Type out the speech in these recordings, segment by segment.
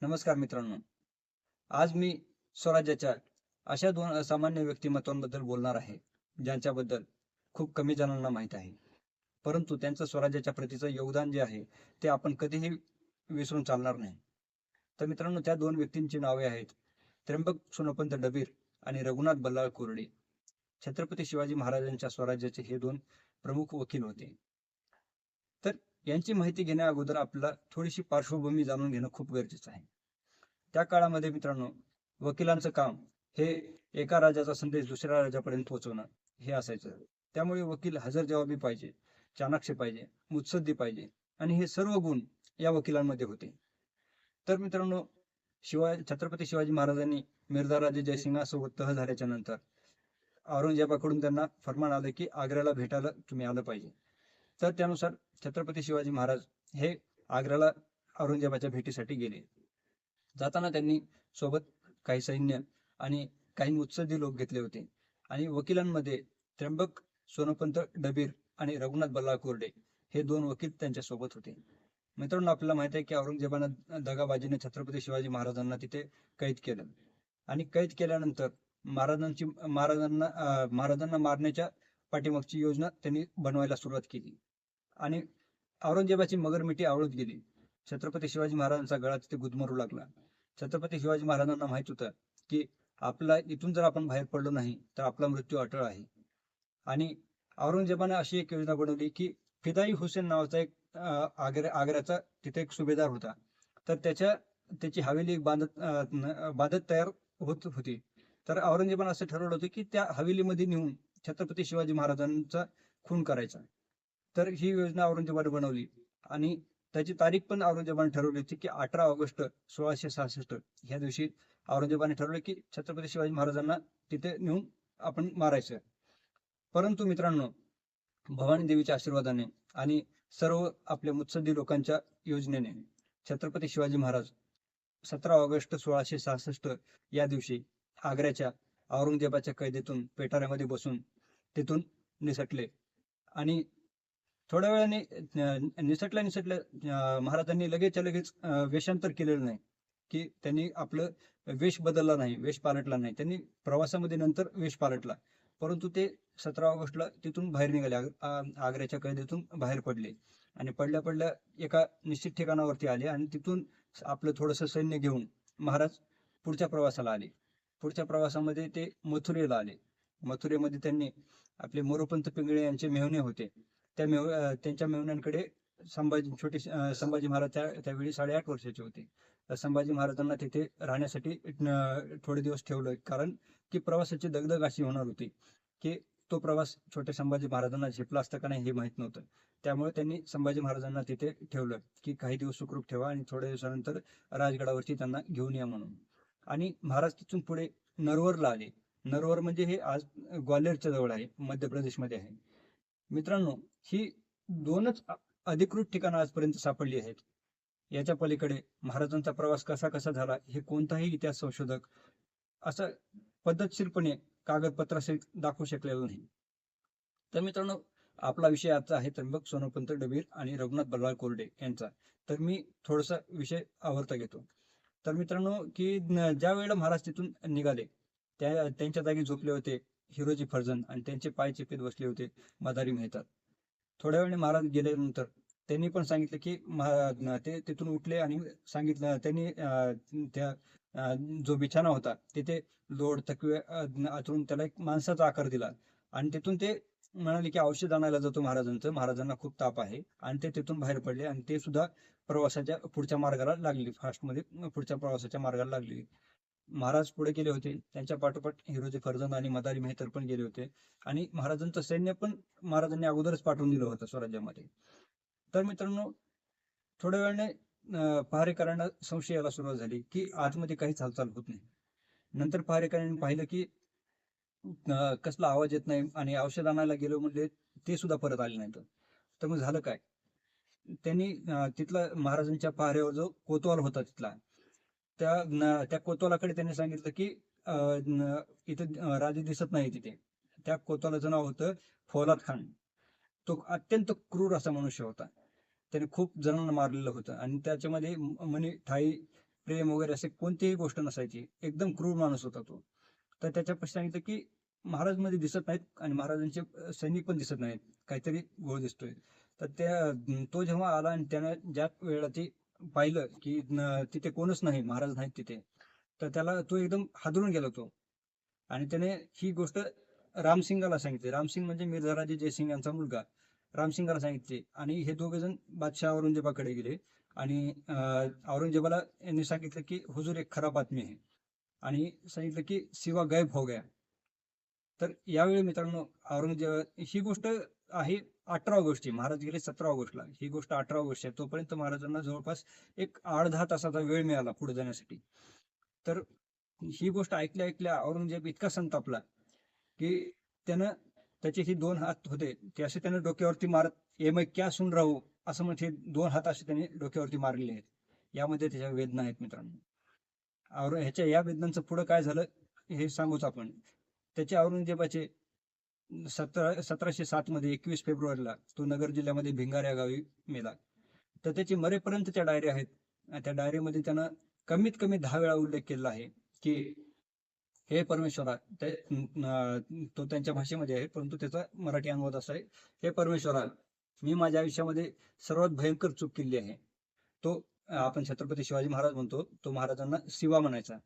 नमस्कार मित्रांनो. आज मी स्वराज्याच्या अशा दोन असामान्य व्यक्तिमत्वांबद्दल बोलणार आहे, ज्यांच्याबद्दल खूप कमी जणांना माहीत आहे. परंतु त्यांचं स्वराज्याच्या प्रतीचं योगदान जे आहे, ते आपण कधीही विसरून चालणार नाही. तर मित्रांनो, त्या दोन व्यक्तींची नावे आहेत त्र्यंबक सोनोपंत डबीर आणि रघुनाथ बल्लाळ कोरडे. छत्रपती शिवाजी महाराजांच्या स्वराज्याचे हे दोन प्रमुख वकील होते. तर यांची माहिती घेण्या अगोदर आपल्याला थोडीशी पार्श्वभूमी जाणून घेणं खूप गरजेचं आहे. त्या काळामध्ये मित्रांनो, वकिलांचं काम हे एका राजाचा संदेश दुसऱ्या राजापर्यंत पोहोचवणं हे असायचं. त्यामुळे वकील हजरजबाबी पाहिजे, चाणाक्ष पाहिजे, मुत्सद्दी पाहिजे आणि हे सर्व गुण या वकिलांमध्ये होते. तर मित्रांनो, छत्रपती शिवाजी महाराजांनी मिर्झा राजे जयसिंहासोबत तह झाल्याच्या नंतर औरंगजेबाकडून त्यांना फर्मान आलं की आग्र्याला भेटायला तुम्ही आलं पाहिजे. तर त्यानुसार छत्रपती शिवाजी महाराज हे आग्र्याला औरंगजेबाच्या भेटीसाठी गेले. जाताना त्यांनी सोबत काही सैन्य आणि काही मुत्सद्दी लोक घेतले होते आणि वकिलांमध्ये त्र्यंबक सोनोपंत डबीर आणि रघुनाथ बल्लाळ कोरडे हे दोन वकील त्यांच्या सोबत होते. मित्रांनो, आपल्याला माहित आहे की औरंगजेबानं दगाबाजीने छत्रपती शिवाजी महाराजांना तिथे कैद केलं आणि कैद केल्यानंतर महाराजांना मारण्याच्या पाठीमागची योजना त्यांनी बनवायला सुरुवात केली आणि औरंगजेबाची मगरमिठी आवळत गेली. छत्रपती शिवाजी महाराजांचा गळा तिथे गुदमरू लागला. छत्रपती शिवाजी महाराजांना माहित होतं की आपला इथून जर आपण बाहेर पडलो नाही तर आपला मृत्यू अटळ आहे. आणि औरंगजेबाने अशी एक योजना बनवली की फिदाई हुसेन नावाचा एक आग्र्याचा तिथे एक सुभेदार होता. तर त्याची हवेली बांधत तयार होत होती. तर औरंगजेबाने असं ठरवलं होतं की त्या हवेलीमध्ये नेऊन छत्रपती शिवाजी महाराजांचा खून करायचा. तर ही योजना औरंगजेबाने बनवली आणि त्याची तारीख पण औरंगजेबाने ठरवली होती की 18 ऑगस्ट 1666 ह्या दिवशी औरंगजेबाने ठरवलं की छत्रपती शिवाजी महाराजांना तिथे नेऊन आपण मारायचं. परंतु मित्रांनो, भवानी देवीच्या आशीर्वादाने आणि सर्व आपल्या मुत्सद्दी लोकांच्या योजनेने छत्रपती शिवाजी महाराज 17 ऑगस्ट 1666 या दिवशी आग्र्याच्या औरंगजेबाच्या कैदेतून पेटाऱ्यामध्ये बसून तिथून निसटले. आणि थोड्या वेळाने निसटल्या महाराजांनी लगेच वेषांतर केलेलं नाही, की त्यांनी आपलं वेश बदलला नाही, वेश पालटला नाही. त्यांनी प्रवासामध्ये नंतर वेश पालटला, परंतु ते 17 ऑगस्टला तिथून बाहेर निघाले, आग्र्याच्या कैदेतून बाहेर पडले आणि पडल्या एका निश्चित ठिकाणावरती आले आणि तिथून आपलं थोडंसं सैन्य घेऊन महाराज पुढच्या प्रवासाला आले. पुढच्या प्रवासामध्ये ते मथुरेला आले. मथुरेमध्ये त्यांनी आपले मोरोपंत पिंगळे यांचे मेव्हणे होते. त्यांच्या मेव्हण्यांकडे संभाजी महाराज त्यावेळी 8.5 वर्षाचे होते. तर संभाजी महाराजांना तिथे राहण्यासाठी थोडे दिवस ठेवलं, कारण की प्रवासाची दगदग अशी होणार होती की तो प्रवास छोट्या संभाजी महाराजांना झेपला असता का नाही हे माहित नव्हतं. त्यामुळे त्यांनी संभाजी महाराजांना तिथे ठेवलं की काही दिवस सुखरूप ठेवा आणि थोड्या दिवसानंतर राजगडावरती त्यांना घेऊन या म्हणून. आणि महाराज तिथून पुढे नरवरला आले. नरवर म्हणजे हे आज ग्वाल्हेरच्या जवळ आहे, मध्य प्रदेशमध्ये आहे. मित्रांनो, ही दोनच अधिकृत ठिकाणं आजपर्यंत सापडली आहेत. याच्या पलीकडे महाराजांचा प्रवास कसा कसा झाला हे कोणताही इतिहास संशोधक असं पद्धतशीरपणे कागदपत्रासहित दाखवू शकलेलं नाही. तर मित्रांनो, आपला विषय आजचा आहे त्र्यंबक सोनोपंत डबीर आणि रघुनाथ बल्लाळ कोरडे यांचा. तर मी थोडासा विषय आवर्ता घेतो. तर मित्रांनो, की ज्या वेळेला महाराज तिथून निघाले त्यांच्या जागी झोपले होते हिरोजी फर्जंद आणि त्यांचे पाय चिपीत बसले होते मदारी मेहता. थोड्या वेळाने महाराज गेल्यानंतर त्यांनी पण सांगितलं की ते तिथून उठले आणि सांगितलं त्यांनी त्या जो बिछाना होता तिथे लोड तकवे आतरून त्याला एक माणसाचा आकार दिला आणि तिथून ते म्हणाले की औषध आणायला जातो महाराजांना खूप ताप आहे. आणि ते तिथून बाहेर पडले आणि ते सुद्धा प्रवासाच्या पुढच्या मार्गाला लागले, फास्टमध्ये पुढच्या प्रवासाच्या मार्गाला लागले. महाराज पुढे गेले होते, त्यांच्या पाठोपाठ हिरोजी फर्जंद आणि मदारी मेहतर पण गेले होते आणि महाराजांचं सैन्य पण महाराजांनी अगोदरच पाठवून दिलं होतं स्वराज्यामध्ये. तर मित्रांनो, थोड्या वेळाने पहारेकरांना संशय यायला सुरुवात झाली की आतमध्ये काहीच हालचाल होत नाही. नंतर पहारेकरांनी पाहिलं की कसला आवाज येत नाही आणि औषध आणायला गेलो म्हणले ते सुद्धा परत आले नाहीत. तर मग झालं काय? त्यांनी तिथला महाराजांच्या पहारेवर जो कोतवाल होता तिथला, त्या कोतवालाकडे त्यांनी सांगितलं की इथं राजे दिसत नाही तिथे. त्या कोतवालाचं नाव होतं फौलाद खान. तो अत्यंत क्रूर असा मनुष्य होता. त्याने खूप जणांना मारलेलं होतं आणि त्याच्यामध्ये म्हणे ठाई प्रेम वगैरे असे कोणतीही गोष्ट नसायची. एकदम क्रूर माणूस होता तो. तर त्याच्यापाशी सांगितलं की महाराज मध्ये दिसत नाहीत आणि महाराजांचे सैनिक पण दिसत नाहीत, काहीतरी घोळ दिसतोय. तर तो जेव्हा आला आणि त्यानं ज्या वेळेला ते पाहिलं की तिथे कोणच नाही, महाराज नाहीत तिथे, तर त्याला तो एकदम हादरून गेला तो. आणि त्याने ही गोष्ट रामसिंगाला सांगितली. रामसिंग म्हणजे मिर्झा राजे जयसिंग यांचा मुलगा. रामसिंगाला सांगितले आणि हे दोघे जण बादशाह औरंगजेबाकडे गेले आणि औरंगजेबाला यांनी सांगितलं की हुजूर एक खराब बातमी आहे आणि सांगितलं की सिवा गायब हो गया. तर यावेळी मित्रांनो औरंगजेब ही गोष्ट आहे 18 ऑगस्टची. महाराज गेले 17 ऑगस्टला. ही गोष्ट 18 ऑगस्ट आहे. तोपर्यंत महाराजांना जवळपास एक 8-10 तासाचा वेळ मिळाला पुढे जाण्यासाठी. तर ही गोष्ट ऐकल्या ऐकल्या औरंगजेब इतका संतापला की त्यानं त्याचे हे 2 हात होते ते असे त्यानं डोक्यावरती मारत, "ए मैं क्या सुन रहा हूं" असं म्हणते 2 हात असे त्याने डोक्यावरती मारलेले आहेत. यामध्ये त्याच्या वेदना आहेत मित्रांनो. ह्याच्या या वेदनांचं पुढं काय झालं हे सांगूच आपण. त्याचे औरंगजेबाचे 1707 मध्ये 21 फेब्रुवारीला तो नगर जिल्ह्यामध्ये भिंगार या गावी मेला. तर त्याची मरेपर्यंतच्या डायरी आहेत. त्या डायरीमध्ये त्यानं कमीत कमी 10 वेळा उल्लेख केलेला आहे की हे परमेश्वरा, तो त्यांच्या भाषेमध्ये आहे परंतु त्याचा मराठी अनुवाद असा आहे, हे परमेश्वरा, मी माझ्या आयुष्यामध्ये सर्वात भयंकर चूक केली आहे. तो आपण छत्रपती शिवाजी महाराज म्हणतो, तो महाराजांना शिवा म्हणायचा.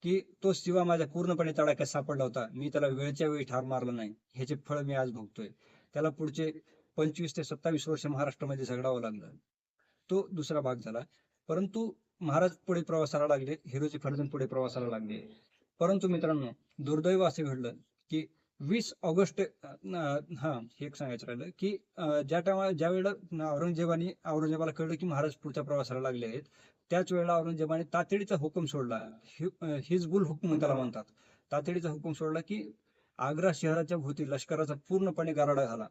की तो शिवा माझ्या पूर्णपणे तडाख्यात सापडला होता. मी त्याला वेळच्या वेळी ठार मारलं नाही. ह्याचे फळ मी आज भोगतोय. त्याला पुढचे 25 ते 27 वर्ष महाराष्ट्रामध्ये झगडावं लागलं. तो दुसरा भाग झाला. परंतु महाराज पुढे प्रवासाला लागले, हिरोजी फर्जंद पुढे प्रवासाला लागले. परंतु मित्रांनो दुर्दैव असं घडलं की 20 ऑगस्ट हे एक सांगायचं राहिलं की ज्या वेळेला औरंगजेबाला कळलं की महाराज पुढच्या प्रवासाला लागले आहेत, त्याच वेळेला औरंगजेबाने तातडीचा हुकूम सोडला. हिजबुल हुकूम त्याला म्हणतात. तातडीचा हुकूम सोडला की आग्रा शहराच्या भोवती लष्कराचा पूर्णपणे गाराडा झाला.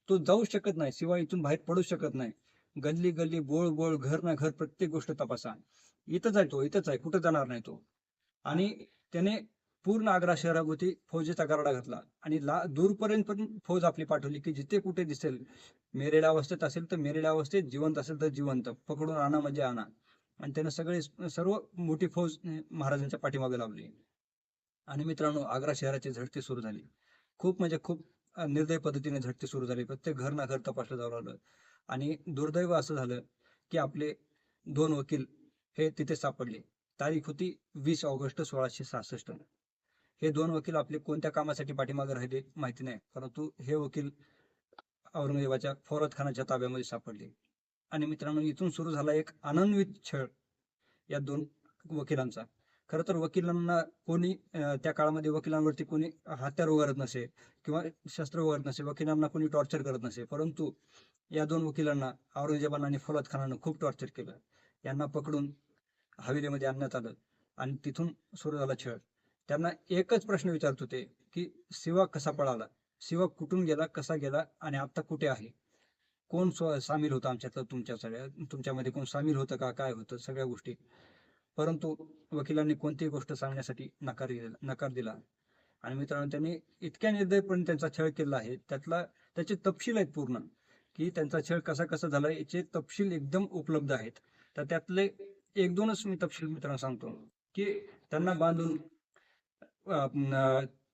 तो जाऊ शकत नाही, शिवाय इथून बाहेर पडू शकत नाही. गल्ली गल्ली, बोळ बोळ, घर ना घर, प्रत्येक गोष्ट तपासा. इथंच आहे तो, इथंच आहे, कुठं जाणार नाही तो. आणि त्याने पूर्ण आग्रा शहराभोवती फौजेचा गारडा घातला आणि दूरपर्यंत पण फौज आपली पाठवली की जिथे कुठे दिसेल, मेलेल्या अवस्थेत असेल तर मेलेल्या अवस्थेत, जिवंत असेल तर जिवंत, पकडून आणा म्हणजे आणा. आणि त्याने सर्व मोठी फौज महाराजांच्या पाठीमागे लावली. आणि मित्रांनो आग्रा शहराची झडती सुरू झाली. खूप म्हणजे खूप निर्दय पद्धतीने झडती सुरू झाली. प्रत्येक घर ना घर तपासलं जाऊ लागलं. आणि दुर्दैव असं झालं की आपले 2 वकील हे तिथे सापडले. तारीख होती 20 ऑगस्ट 1666. हे 2 वकील आपले कोणत्या कामासाठी पाठीमागे राहिले माहिती नाही, परंतु हे वकील औरंगजेबाच्या फौरतखानाच्या ताब्यामध्ये सापडले. आणि मित्रांनो इथून सुरू झाला एक आनंदवित छळ या 2 वकिलांचा. खरं तर वकिलांना कोणी त्या काळामध्ये वकिलांवरती कोणी हत्यार उगारत नसे किंवा शस्त्र उगारत नसे, वकिलांना कोणी टॉर्चर करत नसे, परंतु या 2 वकिलांना औरंगजेबानं आणि फौलाद खूप टॉर्चर केलं. यांना पकडून हवेलीमध्ये आणण्यात आलं आणि तिथून सुरू झाला छळ. त्यांना एकच प्रश्न विचारत होते की शिवा कसा पळाला, शिवा कुठून गेला, कसा गेला आणि आता कुठे आहे, कोण सामील होतं आमच्यातलं, तुमच्यामध्ये कोण सामील होतं का, काय होतं, सगळ्या गोष्टी. परंतु वकिलांनी कोणतीही गोष्ट सांगण्यासाठी नकार दिला. आणि मित्रांनो त्यांनी इतक्या निर्दयपणे त्यांचा छळ केला आहे, त्याचे तपशील आहेत पूर्ण, की त्यांचा छळ कसा कसा झाला याचे तपशील एकदम उपलब्ध आहेत. तर त्यातले 1-2च मी तपशील मित्रांनो सांगतो. की त्यांना बांधून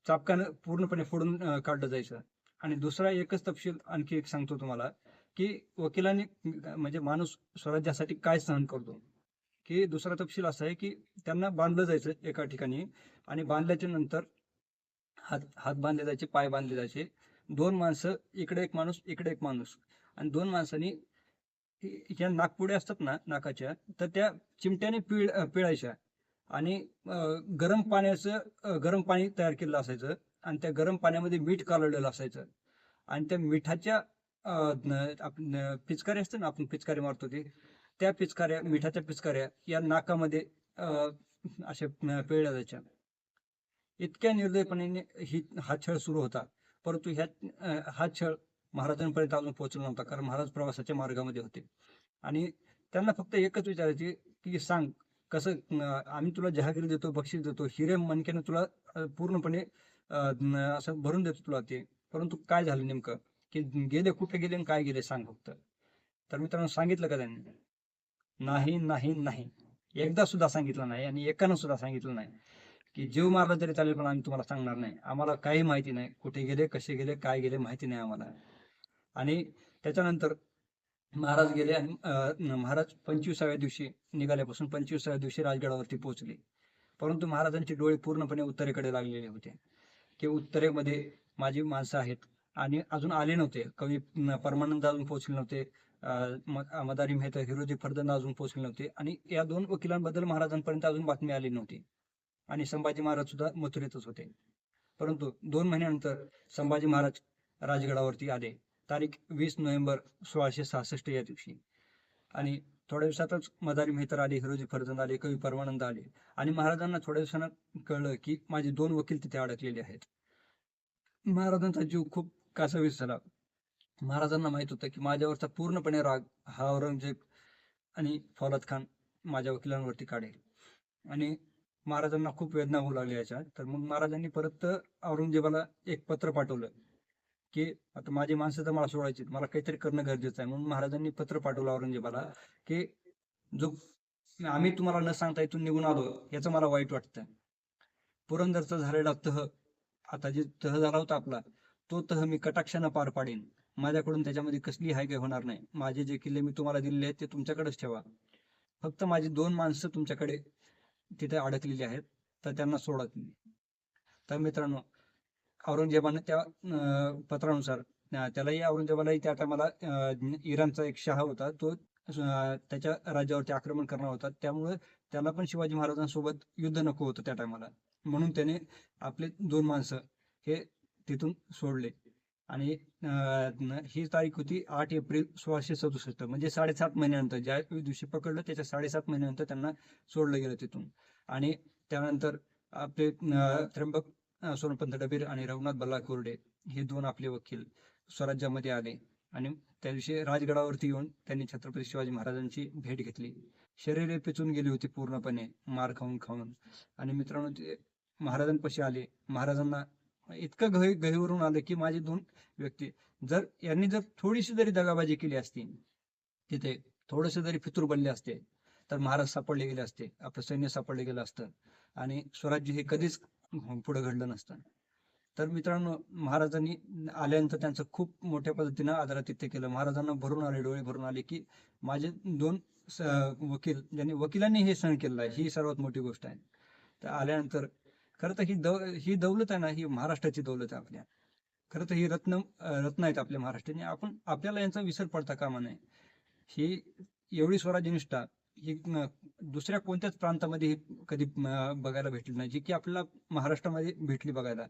चापकानं पूर्णपणे फोडून काढलं जायचं. आणि दुसरा एकच तपशील आणखी एक सांगतो तुम्हाला, की वकिलांनी म्हणजे माणूस स्वराज्यासाठी काय सहन करतो. की दुसरा तपशील असा आहे की त्यांना बांधलं जायचं एका ठिकाणी आणि बांधल्याच्या नंतर हात बांधले जायचे, पाय बांधले जायचे. 2 माणसं, इकडे एक माणूस, इकडे एक माणूस, आणि 2 माणसांनी ह्या नाकपुड्या असतात ना नाकाच्या, तर त्या चिमट्याने पिळायच्या आणि गरम पाणी तयार केलेलं असायचं आणि त्या गरम पाण्यामध्ये मीठ कालवलेलं असायचं आणि त्या मिठाच्या पिचकारी असते ना, आपण पिचकारी मारतो ते, त्या मिठाच्या पिचकाऱ्या या नाकामध्ये अशा पिळल्या जायच्या. इतक्या निर्दयपणे हा छळ सुरू होता. परंतु हा छळ महाराजांपर्यंत अजून पोहोचला नव्हता, कारण महाराज प्रवासाच्या मार्गामध्ये होते. आणि त्यांना फक्त एकच विचारायचे की सांग कसं, आम्ही तुला जहागिरी देतो, बक्षीस देतो, हिरे मनक्याने तुला पूर्णपणे असं भरून देतो तुला ते, परंतु काय झालं नेमकं, की गेले कुठे गेले आणि काय गेले सांग फक्त. तर मित्रांनो सांगितलं का त्यांनी? नाही नाही नाही. एकदा सुद्धा सांगितलं नाही आणि एकानं सुद्धा सांगितलं नाही की जीव मारला तरी चालेल पण आम्ही तुम्हाला सांगणार नाही. आम्हाला काही माहिती नाही, कुठे गेले, कसे गेले, काय गेले माहिती नाही आम्हाला. आणि त्याच्यानंतर महाराज गेले आणि महाराज 25व्या दिवशी निघाल्यापासून 25व्या दिवशी राजगडावरती पोहोचले. परंतु महाराजांचे डोळे पूर्णपणे उत्तरेकडे लागलेले होते की उत्तरेमध्ये माझी माणसं आहेत आणि अजून आले नव्हते. कवी परमानंद अजून पोहोचले नव्हते. मदारी मेहता, हिरोजी फर्जंद अजून पोहोचले नव्हते आणि या 2 वकिलांबद्दल महाराजांपर्यंत अजून बातमी आली नव्हती. आणि संभाजी महाराज सुद्धा मथुरेतच होते. परंतु 2 महिन्यानंतर संभाजी महाराज राजगडावरती आले, तारीख 20 नोव्हेंबर 1666 या दिवशी. आणि थोड्या दिवसातच मदारी मेहतर आले, हिरोजी फर्जंद आले, कवी परमानंद आले आणि महाराजांना थोड्या दिवसांना कळलं की माझे 2 वकील तिथे अडकलेले आहेत. महाराजांचा जीव खूप कासावीस झाला. महाराजांना माहित होतं की माझ्यावरचा पूर्णपणे राग हा औरंगजेब आणि फौलाद खान माझ्या वकिलांवरती काढेल. आणि महाराजांना खूप वेदना होऊ लागली याच्या. तर मग महाराजांनी परत औरंगजेबाला एक पत्र पाठवलं की आता माझी माणसं तर मला सोडायची, मला काहीतरी करणं गरजेचं आहे. म्हणून महाराजांनी पत्र पाठवलं औरंगजेबाला की जो आम्ही तुम्हाला न सांगता इथून निघून आलो याचं मला वाईट वाटतं. पुरंदरचा झालेला तह, आता जे तह झाला होता आपला, तो तह मी कटाक्षानं पार पाडेन. माझ्याकडून त्याच्यामध्ये कसली हायगाय होणार नाही. माझे जे किल्ले मी तुम्हाला दिलेले आहेत ते तुमच्याकडेच ठेवा. फक्त माझी 2 माणसं तुमच्याकडे तिथे अडकलेली आहेत, तर त्यांना सोडा तुम्ही. तर मित्रांनो, औरंगजेबानं त्या पत्रानुसार त्यालाही औरंगजेबालाही त्या टायमाला इराणचा एक शाह होता, तो त्याच्या राज्यावरती आक्रमण करणार होता. त्यामुळे त्याला पण शिवाजी महाराजांसोबत युद्ध नको होतं त्या टायमाला. म्हणून त्याने आपले 2 माणसं हे तिथून सोडले. आणि ही तारीख होती 8 एप्रिल 1667, म्हणजे 7.5 महिन्यानंतर. ज्या दिवशी पकडलं त्याच्या 7.5 महिन्यानंतर त्यांना सोडलं गेलं तिथून. आणि त्यानंतर आपले त्र्यंबक सोनपंत डबीर आणि रघुनाथ बल्लाळ हे 2 आपले वकील स्वराज्यामध्ये आले आणि त्या दिवशी राजगडावरती येऊन त्यांनी छत्रपती शिवाजी महाराजांची भेट घेतली. शरीरे पिचून गेली होती पूर्णपणे मार खाऊन खाऊन. आणि मित्रांनो, ते महाराजांपाशी आले. महाराजांना इतकं गहिवरून आलं की माझे 2 व्यक्ती, यांनी जर थोडीशी जरी दगाबाजी केली असती, तिथे थोडेसे जरी फितूर बनले असते, तर महाराज सापडले गेले असते, आपलं सैन्य सापडले गेलं असतं आणि स्वराज्य हे कधीच पुढे घडलं नसतं. तर मित्रांनो, महाराजांनी आल्यानंतर त्यांचं खूप मोठ्या पद्धतीनं आदरातिथ्य केलं. महाराजांना भरून आले, डोळे भरून आले की माझे 2 वकील, ज्यांनी वकिलांनी हे सहन केलेलं आहे, ही सर्वात मोठी गोष्ट आहे. तर आल्यानंतर खरं तर ही दौलत आहे ना, ही महाराष्ट्राची दौलत आहे आपल्या. खरं तर ही रत्न आहेत आपल्या महाराष्ट्राने. आपल्याला यांचा विसर पडता कामा नये. ही एवढी स्वराज्यनिष्ठा ही दुसऱ्या कोणत्याच प्रांतामध्ये ही कधी बघायला भेटली नाही, जी की आपल्याला महाराष्ट्रामध्ये भेटली बघायला.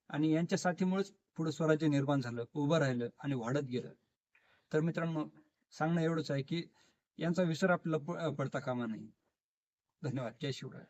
आणि यांच्या साथीमुळेच पुढे स्वराज्य निर्माण झालं, उभं राहिलं आणि वाढत गेलं. तर मित्रांनो, सांगणं एवढंच आहे की यांचा विसर आपल्याला पडता कामा नये. धन्यवाद. जय शिवराय.